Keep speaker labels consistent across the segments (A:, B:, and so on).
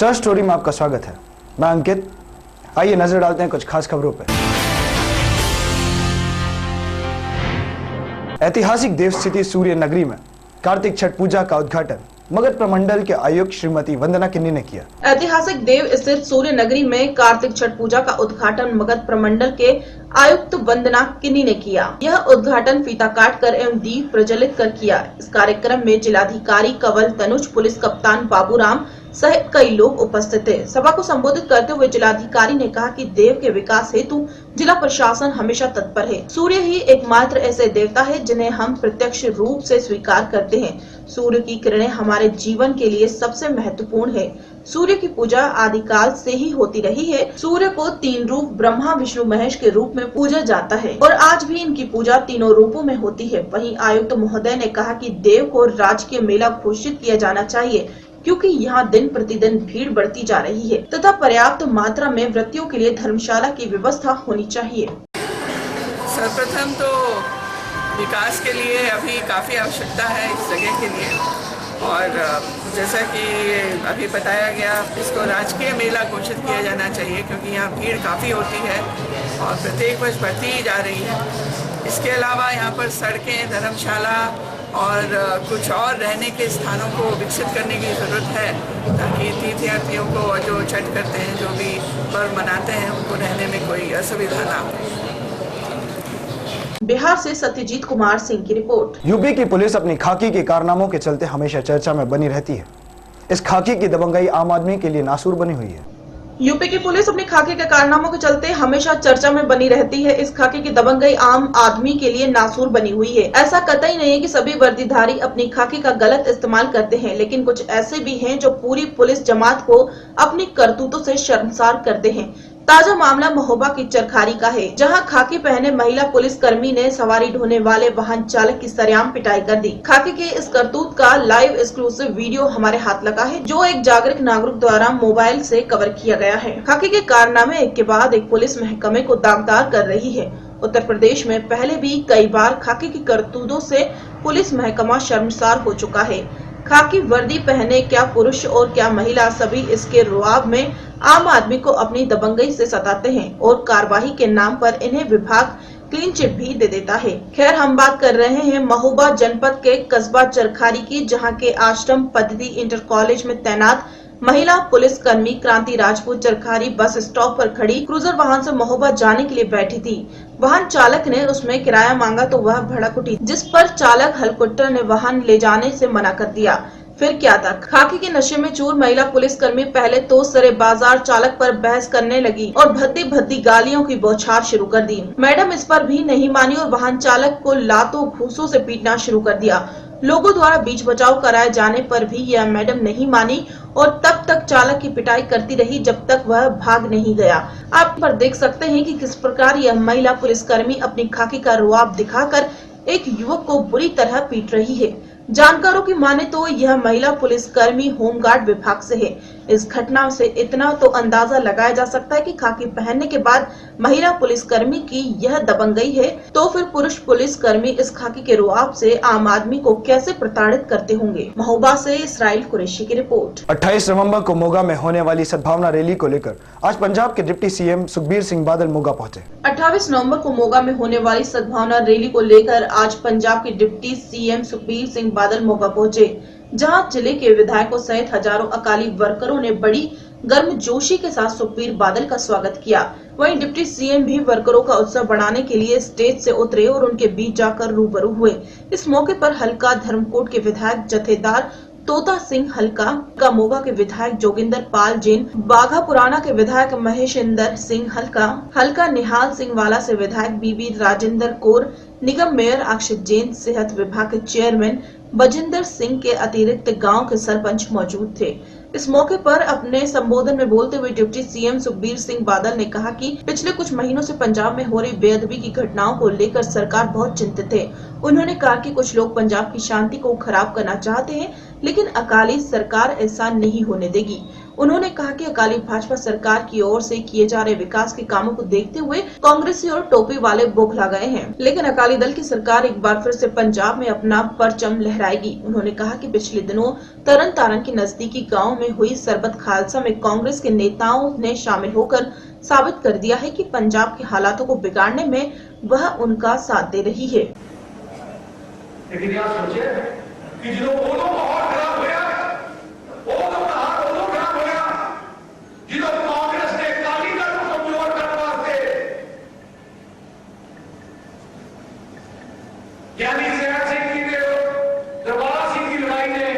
A: Search story में आपका स्वागत है। मैं अंकित। आइए नजर डालते हैं कुछ खास खबरों पर। ऐतिहासिक देव स्थिति सूर्य नगरी में कार्तिक छठ पूजा का उद्घाटन मगध प्रमंडल के आयुक्त श्रीमती वंदना किन्नी ने किया।
B: ऐतिहासिक देव स्थित सूर्य नगरी में कार्तिक छठ पूजा का उद्घाटन मगध प्रमंडल के आयुक्त वंदना किन्नी ने किया। यह उद्घाटन फीता काटकर एवं दीप प्रज्वलित कर किया। इस कार्यक्रम में जिलाधिकारी कंवल तनुज, पुलिस कप्तान बाबूराम सहित कई लोग उपस्थित थे। सभा को संबोधित करते हुए जिलाधिकारी ने कहा कि देव के विकास हेतु जिला प्रशासन हमेशा तत्पर है। सूर्य ही एकमात्र ऐसे देवता है जिन्हें हम प्रत्यक्ष रूप से स्वीकार करते हैं। सूर्य की किरणें हमारे जीवन के लिए सबसे महत्वपूर्ण है। सूर्य की पूजा आदिकाल से ही होती रही है। सूर्य को 3 रूप ब्रह्मा, विष्णु, महेश के रूप में पूजा जाता है और आज भी इनकी पूजा तीनों रूपों में होती है। वहीं आयुक्त महोदय ने कहा कि देव को राजकीय मेला घोषित किया जाना चाहिए, क्योंकि यहाँ दिन प्रतिदिन भीड़ बढ़ती जा रही है तथा पर्याप्त मात्रा में व्रतियों के लिए धर्मशाला की व्यवस्था होनी चाहिए।
C: सर्वप्रथम तो विकास के लिए अभी काफ़ी आवश्यकता है इस जगह के लिए, और जैसा कि अभी बताया गया, इसको राजकीय मेला घोषित किया जाना चाहिए, क्योंकि यहाँ भीड़ काफ़ी होती है और प्रत्येक वर्ष बढ़ती ही जा रही है। इसके अलावा यहाँ पर सड़कें, धर्मशाला और कुछ और रहने के स्थानों को विकसित करने की ज़रूरत है, ताकि तीर्थयात्रियों को जो छठ करते हैं, जो भी पर्व मनाते हैं, उनको रहने में कोई असुविधा ना हो।
B: बिहार से सत्यजीत कुमार सिंह की रिपोर्ट।
A: यूपी की पुलिस अपनी खाकी के कारनामों के चलते हमेशा चर्चा में बनी रहती है। इस खाकी की दबंगई आम आदमी के लिए नासूर बनी हुई है।
B: यूपी की पुलिस अपनी खाकी के कारनामों के चलते हमेशा चर्चा में बनी रहती है। इस खाकी की दबंगई आम आदमी के लिए नासूर बनी हुई है। ऐसा कतई नहीं है कि सभी वर्दीधारी अपनी खाकी का गलत इस्तेमाल करते हैं, लेकिन कुछ ऐसे भी हैं जो पूरी पुलिस जमात को अपनी करतूतों से शर्मसार करते हैं। ताजा मामला महोबा की चरखारी का है, जहां खाकी पहने महिला पुलिस कर्मी ने सवारी ढोने वाले वाहन चालक की सरेआम पिटाई कर दी। खाकी के इस करतूत का लाइव एक्सक्लूसिव वीडियो हमारे हाथ लगा है, जो एक जागरूक नागरिक द्वारा मोबाइल से कवर किया गया है। खाकी के कारनामे एक के बाद एक पुलिस महकमे को दागदार कर रही है। उत्तर प्रदेश में पहले भी कई बार खाकी की करतूतों से पुलिस महकमा शर्मसार हो चुका है। खाकी वर्दी पहने क्या पुरुष और क्या महिला, सभी इसके रुआब में आम आदमी को अपनी दबंगई से सताते हैं और कार्रवाई के नाम पर इन्हें विभाग क्लीन चिट भी दे देता है। खैर, हम बात कर रहे हैं महोबा जनपद के कस्बा चरखारी की, जहां के आश्रम पद्धति इंटर कॉलेज में तैनात महिला पुलिस कर्मी क्रांति राजपूत चरखारी बस स्टॉप पर खड़ी क्रूजर वाहन से महोबा जाने के लिए बैठी थी। वाहन चालक ने उसमें किराया मांगा तो वह भड़क उठी, जिस पर चालक हेलीकॉप्टर ने वाहन ले जाने से मना कर दिया। फिर क्या था, खाकी के नशे में चूर महिला पुलिसकर्मी पहले तो सरे बाजार चालक पर बहस करने लगी और भद्दी भद्दी गालियों की बौछार शुरू कर दी। मैडम इस पर भी नहीं मानी और वाहन चालक को लातों घूसों से पीटना शुरू कर दिया। लोगों द्वारा बीच बचाव कराए जाने पर भी यह मैडम नहीं मानी और तब तक चालक की पिटाई करती रही जब तक वह भाग नहीं गया। आप पर देख सकते हैं कि किस प्रकार यह महिला पुलिसकर्मी अपनी खाकी का रुआब दिखाकर एक युवक को बुरी तरह पीट रही है। जानकारों की माने तो यह महिला पुलिसकर्मी होमगार्ड विभाग से है। इस घटना से इतना तो अंदाजा लगाया जा सकता है कि खाकी पहनने के बाद महिला पुलिसकर्मी की यह दबंगई है, तो फिर पुरुष पुलिसकर्मी इस खाकी के रुआब से आम आदमी को कैसे प्रताड़ित करते होंगे। महोबा से इसराइल कुरैशी की रिपोर्ट।
A: 28 नवंबर को मोगा में होने वाली सद्भावना रैली को लेकर आज पंजाब के डिप्टी सीएम सुखबीर सिंह बादल मोगा पहुंचे।
B: 28 नवंबर को मोगा में होने वाली सद्भावना रैली को लेकर आज पंजाब के डिप्टी सीएम सुखबीर सिंह बादल मोगा पहुंचे, जहां जिले के विधायकों सहित हजारों अकाली वर्करों ने बड़ी गर्मजोशी के साथ सुखबीर बादल का स्वागत किया। वहीं डिप्टी सीएम भी वर्करों का उत्साह बढ़ाने के लिए स्टेज से उतरे और उनके बीच जाकर रूबरू हुए। इस मौके पर हल्का धर्मकोट के विधायक जथेदार तोता सिंह हल्का, मोगा के विधायक जोगिंदर पाल जैन, बाघा पुराना के विधायक महेशिंदर सिंह हल्का निहाल सिंह वाला से विधायक बीबी राजेंद्र कौर, निगम मेयर अक्षित जैन, सेहत विभाग के चेयरमैन बजिंदर सिंह के अतिरिक्त गांव के सरपंच मौजूद थे। इस मौके पर अपने संबोधन में बोलते हुए डिप्टी सीएम सुखबीर सिंह बादल ने कहा कि पिछले कुछ महीनों से पंजाब में हो रही बेअदबी की घटनाओं को लेकर सरकार बहुत चिंतित है। उन्होंने कहा कि कुछ लोग पंजाब की शांति को खराब करना चाहते हैं, लेकिन अकाली सरकार ऐसा नहीं होने देगी। उन्होंने कहा कि अकाली भाजपा सरकार की ओर से किए जा रहे विकास के कामों को देखते हुए कांग्रेसी और टोपी वाले बौखला गए हैं, लेकिन अकाली दल की सरकार एक बार फिर से पंजाब में अपना परचम लहराएगी। उन्होंने कहा कि पिछले दिनों तरन तारण के नजदीकी गाँव में हुई सरबत खालसा में कांग्रेस के नेताओं ने शामिल होकर साबित कर दिया है कि पंजाब के हालातों को बिगाड़ने में वह उनका साथ दे रही है।
D: लेकिन यार सोचे कि जो उदों माहौल खराब होया, उदों खराब होया, जो कांग्रेस ने अकाली दल को कमजोर करने वास्ते ज्ञानी सैयद सिंह जी ने दरबारा सिंह की लड़ाई ने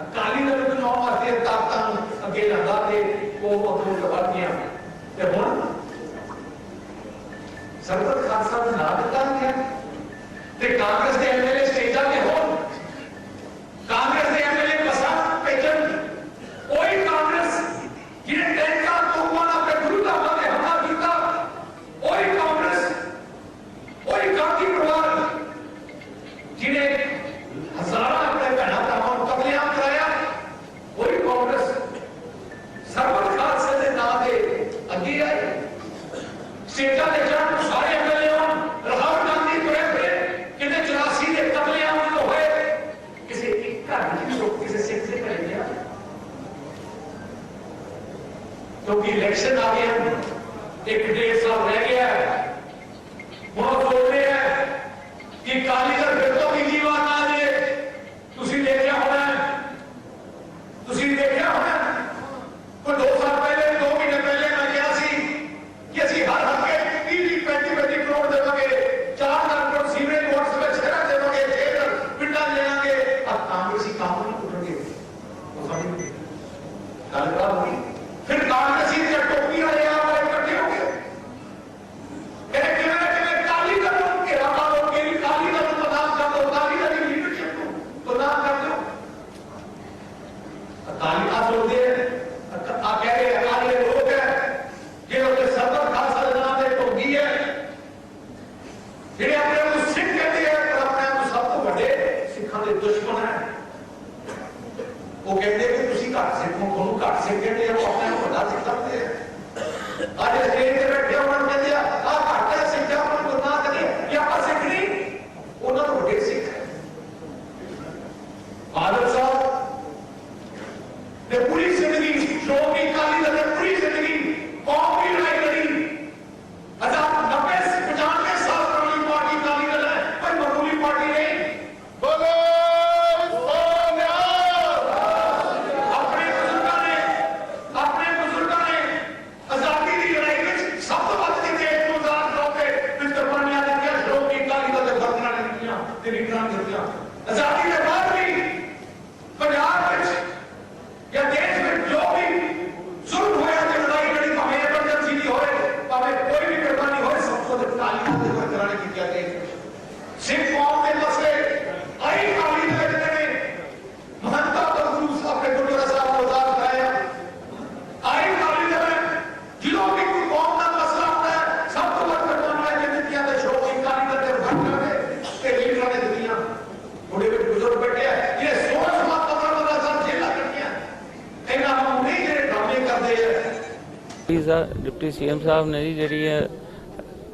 D: अकाली दल को चुनाव वास्ते ताकत अगे लगा के वो अपने दबा दिया। ते हुण सरबत खालसा में ना दिता गया ते कांग्रेस के एमएलए स्टेजा पे हो, कांग्रेस के एमएलए पसंद पेचन कोई कांग्रेस जिन्हें टैंका तोफान अपने विरुद्ध ने हमला किया, कोई कांग्रेस कोई कांग्रेसी परिवार जिन्हें हजारों अपने बहना भरावां कतलेआम कराया, कोई कांग्रेस सरबत खालसा के नाम से अगे आई। स्टेजा के जन सारे एमएलए राहुल गांधी को कितने 84 के कतलेआम जो हुए किसी एक घर की लोग किसी सिख से कर दिया, क्योंकि इलेक्शन आ गया, 1-1.5 साल रह गया है। वो बोल रहे हैं कि काली दल फिर तो भी जीवन आ जाए। तुसी देखा होना, तुसी देखा होना कोई 2 साल पहले 2 महीने पहले मैं गया सी कि असि हर हफ्ते 30-35 करोड़ देवांगे, 4 लाख करोड़ सीवरेज बोर्ड से शहर देवांगे, 6 पिंडा लेंगे। अब कांग्रेसी काम नहीं करेंगे, फिर कांग्रेसी टोपी वाले इकट्ठे हो गए, काली दल को घेरा मारो, काली दल को नाम कर दो, काली दल की लीडरशिप को नाम कर दो। अकाली का बोलते कह रहे अकाली लोग है ये लोग सरबत खालसा के नाम से टोपी है, जिन्हें अपने को सिख कहते हैं पर अपने को सब तो बड़े सिखा के दुश्मन है। वो कहते हैं कि तुसी घट सिखो, ਤੁਹਾਨੂੰ घट सिख कहते हैं, वो अपने को बड़ा सिख सकते हैं। आज स्टेज पे बैठे उन्होंने कहते हैं आ घट है सिखा उन्होंने को ना करिए ये आप सिख नहीं, उन्होंने तो बड़े सिख है। बादल साहब ने पूरी जिंदगी शौक की काली दल ने पूरी जिंदगी कौम की लड़ाई लड़ी। 95 साल पुरानी पार्टी काली दल है, कोई मामूली पार्टी नहीं। बोलो अपने बुजुर्गों ने आजादी की लड़ाई में सब तो वक्त दी 2009 के विच कुर्बानियां दी, शौक की काली दल ने बरतना दिया ते लीडरां दिया। आजादी के बाद भी पंजाब में या देश में जो भी जुल्म होया ते लड़ाई लड़ी, भावें इमरजेंसी दी होए, भावें कोई भी कुर्बानी होए, सब तो काली दल ने बरकरार की क्या सिख कौम के मसले आई काली दल ने महंता तंदुरुस्त अपने गुरुद्वारा साहब को आजाद कराया। आई काली दल जिलों की कोई कौम का मसला होता है सब तो बड़ कुर्बानियां जिन्हें किया ते शौक की काली दल ने बरकरार ने ते लीडरां ने दिया। थोड़े भी बुजुर्ग बैठे हैं ये 16 15 साल जेलां कटियां, इन्हां नूं नहीं जेड़े ड्रामे करदे हैं।
E: डिप्टी सीएम साहब ने जी ਜਿਹੜੀ ਹੈ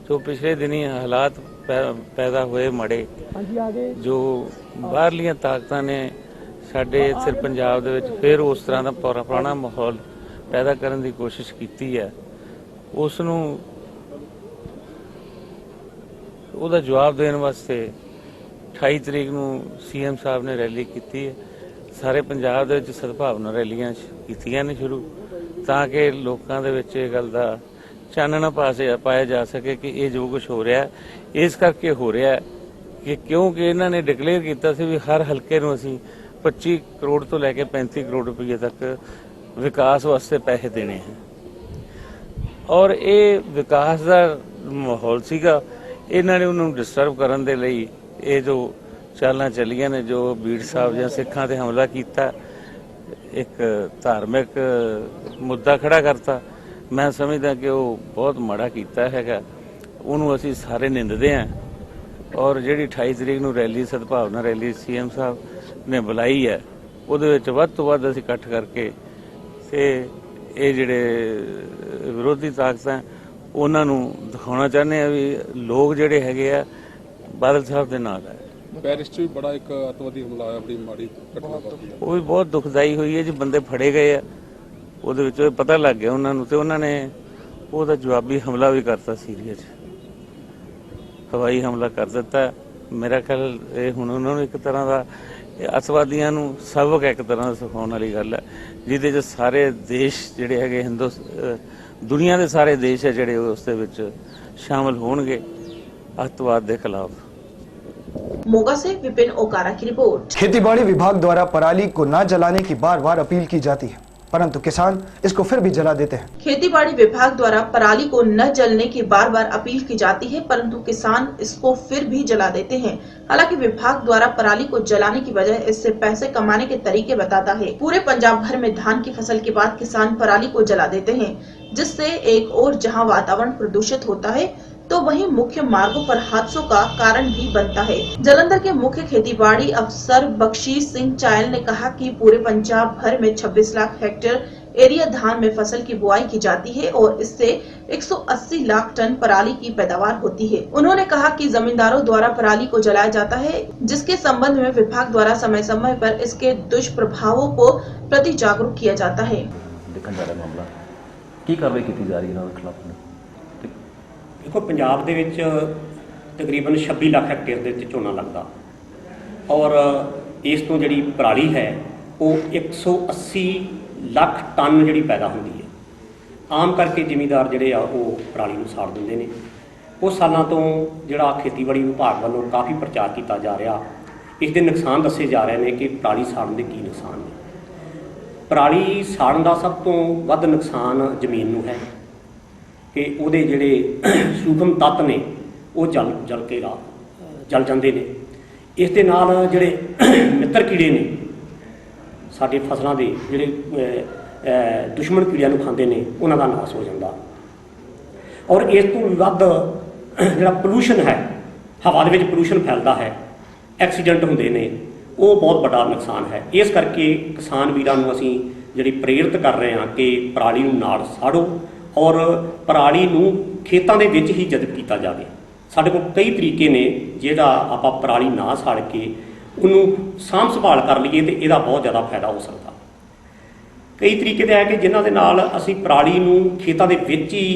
E: जो पिछले दिनी हालात पैदा होए माड़े, जो बाहरलियां ताकतां ने ਸਾਡੇ ਇੱਥੇ ਪੰਜਾਬ ਦੇ ਵਿੱਚ ਫਿਰ ਉਸ ਤਰ੍ਹਾਂ ਦਾ ਪੁਰਾਣਾ ਮਾਹੌਲ ਪੈਦਾ ਕਰਨ ਦੀ ਕੋਸ਼ਿਸ਼ ਕੀਤੀ ਹੈ, ਉਸ ਨੂੰ ਉਹਦਾ ਜਵਾਬ ਦੇਣ ਵਾਸਤੇ 28 ਤਰੀਕ ਨੂੰ ਸੀਐਮ ਸਾਹਿਬ ਨੇ ਰੈਲੀ ਕੀਤੀ ਹੈ। ਸਾਰੇ ਪੰਜਾਬ ਦੇ ਵਿੱਚ ਸਦਭਾਵਨਾ ਰੈਲੀਆਂ ਕੀਤੀਆਂ ਨੇ ਸ਼ੁਰੂ, ਤਾਂ ਕਿ ਲੋਕਾਂ ਦੇ ਵਿੱਚ ਇਹ ਗੱਲ ਦਾ ਚਾਨਣਾ ਪਾਇਆ ਜਾ ਸਕੇ ਕਿ ਇਹ ਜੋ ਕੁਝ ਹੋ ਰਿਹਾ ਇਸ ਕਰਕੇ ਹੋ ਰਿਹਾ ਕਿ ਕਿਉਂਕਿ ਇਹਨਾਂ ਨੇ ਡਿਕਲੇਅਰ ਕੀਤਾ ਸੀ ਵੀ ਹਰ ਹਲਕੇ ਨੂੰ ਅਸੀਂ 25 ਕਰੋੜ ਤੋਂ ਲੈ ਕੇ 35 ਕਰੋੜ ਰੁਪਏ ਤੱਕ ਵਿਕਾਸ ਵਾਸਤੇ ਪੈਸੇ ਦੇਣੇ ਹਨ। ਔਰ ਇਹ ਵਿਕਾਸ ਦਾ ਮਾਹੌਲ ਸੀਗਾ, ਇਹਨਾਂ ਨੇ ਉਹਨੂੰ ਡਿਸਟਰਬ ਕਰਨ ਦੇ ਲਈ ਇਹ ਜੋ ਚਾਲਾਂ ਚੱਲੀਆਂ ਨੇ, ਜੋ ਬੀੜ ਸਾਹਿਬ ਜਾਂ ਸਿੱਖਾਂ ਤੇ ਹਮਲਾ ਕੀਤਾ, ਇੱਕ ਧਾਰਮਿਕ ਮੁੱਦਾ ਖੜਾ ਕਰਤਾ। ਮੈਂ ਸਮਝਦਾ ਕਿ ਉਹ ਬਹੁਤ ਮਾੜਾ ਕੀਤਾ ਹੈਗਾ, ਉਹਨੂੰ ਅਸੀਂ ਸਾਰੇ ਨਿੰਦਦੇ ਹਾਂ। ਔਰ ਜਿਹੜੀ 28 ਤਰੀਕ ਨੂੰ ਰੈਲੀ ਸਦਭਾਵਨਾ ਰੈਲੀ ਸੀਐਮ ਸਾਹਿਬ ਨੇ ਬੁਲਾਈ ਹੈ, ਉਹਦੇ ਵਿੱਚ ਵੱਧ ਤੋਂ ਵੱਧ ਅਸੀਂ ਇਕੱਠ ਕਰਕੇ ਤੇ ਇਹ ਜਿਹੜੇ ਵਿਰੋਧੀ ਤਾਕਤਾਂ ਉਹਨਾਂ ਨੂੰ ਦਿਖਾਉਣਾ ਚਾਹੁੰਦੇ ਆ ਵੀ ਲੋਕ ਜਿਹੜੇ ਹੈਗੇ ਆ ਬਾਦਲ ਸਾਹਿਬ ਦੇ ਨਾਲ ਹੈ।
F: ਪੈਰਿਸ 'ਚ ਵੀ ਬੜਾ ਇੱਕ ਅੱਤਵਾਦੀ ਹਮਲਾ ਹੋਇਆ, ਬੜੀ ਮਾੜੀ ਘਟਨਾ ਵਾਪਰੀ।
E: ਉਹ ਵੀ ਬਹੁਤ ਦੁਖਦਾਈ ਹੋਈ ਹੈ ਜੀ, ਬੰਦੇ ਫੜੇ ਗਏ ਆ, ਉਹਦੇ ਵਿੱਚ ਪਤਾ ਲੱਗ ਗਿਆ ਉਹਨਾਂ ਨੂੰ, ਤੇ ਉਹਨਾਂ ਨੇ ਉਹਦਾ ਜਵਾਬੀ ਹਮਲਾ ਵੀ ਕਰਤਾ, ਸੀਰੀਆ 'ਚ ਹਵਾਈ ਹਮਲਾ ਕਰ ਦਿੱਤਾ। ਮੇਰਾ ਖਿਆਲ ਇਹ ਹੁਣ ਉਹਨਾਂ ਨੂੰ ਇੱਕ ਤਰ੍ਹਾਂ ਦਾ ਅੱਤਵਾਦੀਆਂ ਨੂੰ ਸਬਕ ਇੱਕ ਤਰ੍ਹਾਂ ਦਾ ਸਿਖਾਉਣ ਵਾਲੀ ਗੱਲ ਹੈ, ਜਿਹਦੇ 'ਚ ਸਾਰੇ ਦੇਸ਼ ਜਿਹੜੇ ਹੈਗੇ ਦੁਨੀਆ ਦੇ ਸਾਰੇ ਦੇਸ਼ ਹੈ ਜਿਹੜੇ ਉਸ ਦੇ ਵਿੱਚ शामिल होंगे अतवाद के खिलाफ।
B: मोगा से विपिन ओकारा की रिपोर्ट।
A: खेतीबाड़ी विभाग द्वारा पराली को न जलाने की बार बार अपील की जाती है, परंतु किसान इसको फिर भी जला देते हैं।
B: खेतीबाड़ी विभाग द्वारा पराली को न जलने की बार बार अपील की जाती है, परंतु किसान इसको फिर भी जला देते हैं। हालांकि विभाग द्वारा पराली को जलाने की वजह इससे पैसे कमाने के तरीके बताता है। पूरे पंजाब भर में धान की फसल के बाद किसान पराली को जला देते हैं, जिससे एक और जहां वातावरण प्रदूषित होता है तो वहीं मुख्य मार्गों पर हादसों का कारण भी बनता है। जालंधर के मुख्य खेतीबाड़ी अफसर बख्शीश सिंह चायल ने कहा कि पूरे पंजाब भर में 26 लाख हेक्टेयर एरिया धान में फसल की बुआई की जाती है और इससे 180 लाख टन पराली की पैदावार होती है। उन्होंने कहा कि जमींदारों द्वारा पराली को जलाया जाता है, जिसके संबंध में विभाग द्वारा समय समय पर इसके दुष्प्रभावों को प्रति जागरूक किया जाता है।
G: देखने जा रहा मामला की कार्रवाई की जा रही है इनके खिलाफ।
H: देखो पंजाब दे विच तकरीबन 26 लाख हैक्टेयर दे विच झोना लगदा और इस तो जिहड़ी पराली है वो 180 लाख टन जिहड़ी पैदा होंदी है। आम करके जिमीदार जिहड़े आ वो पराली नूं साड़ दिंदे ने। कुछ सालों तो जिहड़ा खेतीबाड़ी विभाग वालों काफ़ी प्रचार किया जा रहा, इस दे नुकसान दसे जा रहे हैं कि पराली साड़न दे की नुकसान ने। पराली साड़न का सब तो वध नुकसान जमीन नूं है कि उहदे जिहड़े सूखम तत्त ने वो जल जाते हैं। इस दे नाल जिहड़े मित्र कीड़े ने साडे फसलों के जिहड़े दुश्मन कीड़ियां नूं खांदे ने उन्हां दा नाश हो जाता। और इस तो भी वध जिहड़ा पोल्यूशन है, हवा दे विच पोल्यूशन फैलदा है, एक्सीडेंट होंदे ने, वो बहुत बड़ा नुकसान है। इस करके किसान वीरां नूं असीं जिहड़ी प्रेरित कर रहे हैं कि पराली नूं नाड़ साड़ो और पराली नूं खेतां दे विच ही जदब किया जाए। साडे कोल कई तरीके ने जिहड़ा आपां पराली ना साड़ के उन्होंने साਂਭ संभाल कर लीए तो यदा बहुत ज़्यादा फायदा हो सकता। कई तरीके तो है कि जिन्हां दे नाल असीं पराली नूं खेतां दे विच ही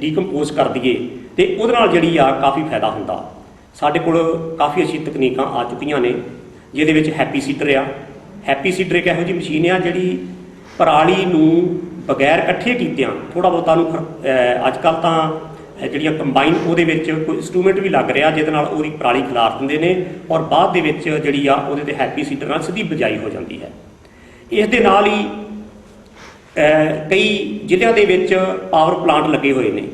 H: डीकंपोज कर दईए तो उहदे नाल जिहड़ी आ काफ़ी फायदा हुंदा। साडे कोल काफ़ी अच्छी तकनीकां आ चुकीआं ने, जिहदे विच हैप्पी सीडर आ। हैप्पी सीडर एक इहो जी मशीन आ जिहड़ी पराली नूं बगैर इकट्ठे कीतियां थोड़ा बहुता अजकल तो जिहड़ियां कंबाइन उहदे विच कोई इंस्ट्रूमेंट भी लग रहा जिहदे नाल उहदी पराली खिलार दिंदे ने और बाद दे विच जिहड़ी आ उहदे ते हैप्पी सीडर नाल सीधी बिजाई हो जाती है। इस दे नाल ही कई जिल੍ਹਿਆਂ ਦੇ ਵਿੱਚ पावर प्लांट लगे हुए ने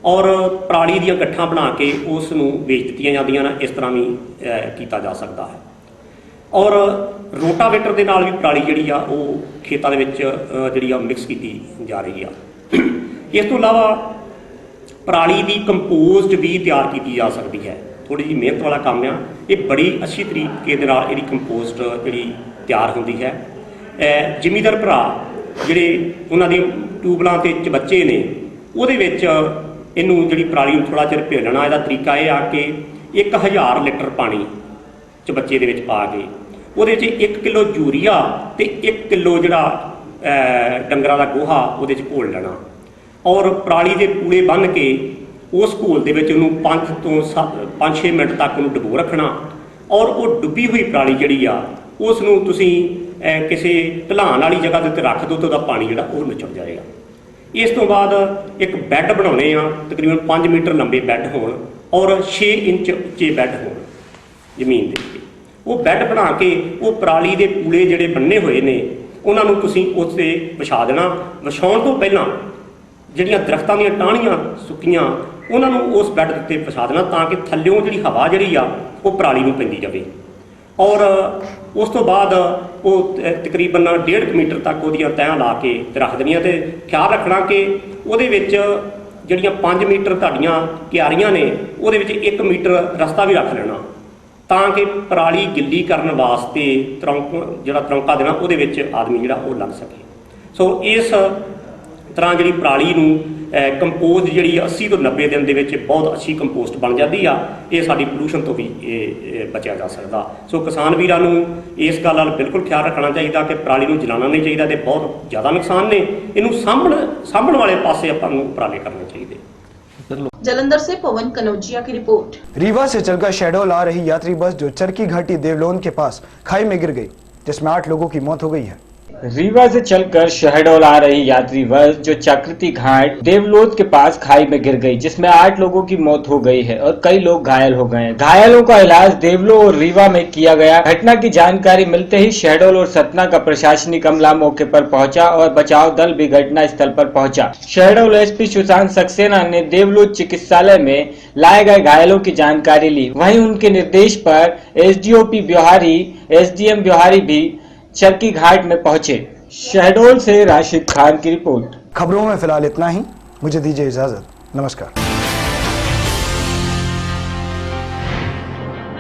H: और पराली ਦੀਆਂ ਗੱਠਾਂ बना के उस नूं ਵੇਚ ਦਿੱਤੀਆਂ ਜਾਂਦੀਆਂ ਨੇ। इस तरह भी किया जा सकता है। और रोटावेटर के नाल भी पराली जिहड़ी आ वो खेतों के विच जिहड़ी आ मिक्स की जा रही आ। इस तो इलावा पराली की कंपोस्ट भी तैयार की जा सकती है। थोड़ी जी मेहनत वाला काम आ, ये बड़ी अच्छी तरीके दे नाल इहदी कंपोस्ट जिहड़ी तैयार होंदी है। जिमीदार भरा जिहड़े उन्हां दी ट्यूबलां ते चबच्चे ने उहदे विच इहनूं जिहड़ी पराली नूं थोड़ा चिर भेलना, इहदा तरीका यह आ कि 1000 लीटर पानी चबच्चे दे विच पा के ਉਹਦੇ 'ਚ 1 किलो यूरिया तो 1 किलो जिहड़ा डंगरां दा गोहा ਉਹਦੇ 'ਚ घोल लेना और पराली दे पूले बन के उस घोल दे विच ਉਹਨੂੰ 5 ਤੋਂ 5-6 मिनट तक ਉਹਨੂੰ डुबो रखना और वो डुबी हुई पराली जिहड़ी आ उस नूं तुसीं किसी ढलान वाली जगह दे उत्ते रख दो तो ਉਹਦਾ पानी जिहड़ा ਉਹ निचड़ जाएगा। इस तो बाद एक बैड बनाने आ, तकरीबन 5 मीटर लंबे बैड होण और 6 इंच उच्चे बैड होण जमीन दे उत्ते। वो बैड बना के वो पराली के पूले जिहड़े बन्ने हुए ने उन्होंने तुसीं उस ते विछा देना। विछाउण तो पहलां जिहड़ियां दरख्तां दीयां टाहणियां सुक्कियां उन्होंने उस बैड के उत्ते विछा देना ताकि थल्लियों जिहड़ी हवा जिहड़ी आ वो पराली नूं पैंदी जावे। और उस तो बाद वो तकरीबन 1.5 मीटर तक उहदियां तैहां ला के रख देनियां ते ख्याल रखना कि उहदे विच जिहड़ियां 5 मीटर तुहाडीआं क्यारियां ने उहदे विच 1 मीटर रस्ता भी रख लेना ताकि पराली गिल्ली करने वास्ते जिहड़ा तरौंका देना उहदे विच आदमी जिहड़ा वो लग सके। ਸੋ ਇਸ ਤਰ੍ਹਾਂ ਜਿਹੜੀ ਪਰਾਲੀ ਨੂੰ ਕੰਪੋਸਟ ਜਿਹੜੀ 80 ਤੋਂ 90 ਦਿਨ ਦੇ ਵਿੱਚ ਬਹੁਤ ਅੱਛੀ ਕੰਪੋਸਟ ਬਣ ਜਾਂਦੀ ਆ। ਇਹ ਸਾਡੀ ਪੋਲੂਸ਼ਨ ਤੋਂ ਵੀ ਇਹ ਬਚਿਆ ਜਾ ਸਕਦਾ। ਸੋ ਕਿਸਾਨ ਵੀਰਾਂ ਨੂੰ ਇਸ ਗੱਲ ਵੱਲ ਬਿਲਕੁਲ ਖਿਆਲ ਰੱਖਣਾ ਚਾਹੀਦਾ ਕਿ ਪਰਾਲੀ ਨੂੰ ਜਲਾਉਣਾ ਨਹੀਂ ਚਾਹੀਦਾ ਤੇ ਬਹੁਤ ਜ਼ਿਆਦਾ ਨੁਕਸਾਨ ਨੇ। ਇਹਨੂੰ ਸਾਂਭਣ ਵਾਲੇ ਪਾਸੇ ਆਪਾਂ ਨੂੰ ਉਪਰਾਲੇ ਕਰਨੇ ਚਾਹੀਦੇ।
B: जालंधर से पवन कनौजिया की रिपोर्ट।
A: रीवा से चलकर शहडोल आ रही यात्री बस जो चरकी घाटी देवलोन के पास खाई में गिर गई, जिसमें 8 लोगों की मौत हो गई है।
I: रीवा से चलकर शहडोल आ रही यात्री बस जो चक्रती घाट देवलोत के पास खाई में गिर गई, जिसमें 8 लोगों की मौत हो गई है और कई लोग घायल हो गए हैं। घायलों का इलाज देवलो और रीवा में किया गया। घटना की जानकारी मिलते ही शहडोल और सतना का प्रशासनिक अमला मौके पर पहुंचा और बचाव दल भी घटना स्थल पर पहुंचा। शहडोल एसपी सुशांत सक्सेना ने देवलोत चिकित्सालय में लाए गए घायलों की जानकारी ली। वहीं उनके निर्देश पर एसडीओपी ब्योहारी, एसडीएम ब्योहारी भी चरकी घाट में पहुंचे। शहडोल से राशिद खान की रिपोर्ट।
A: खबरों में फिलहाल इतना ही, मुझे दीजिए इजाजत। नमस्कार।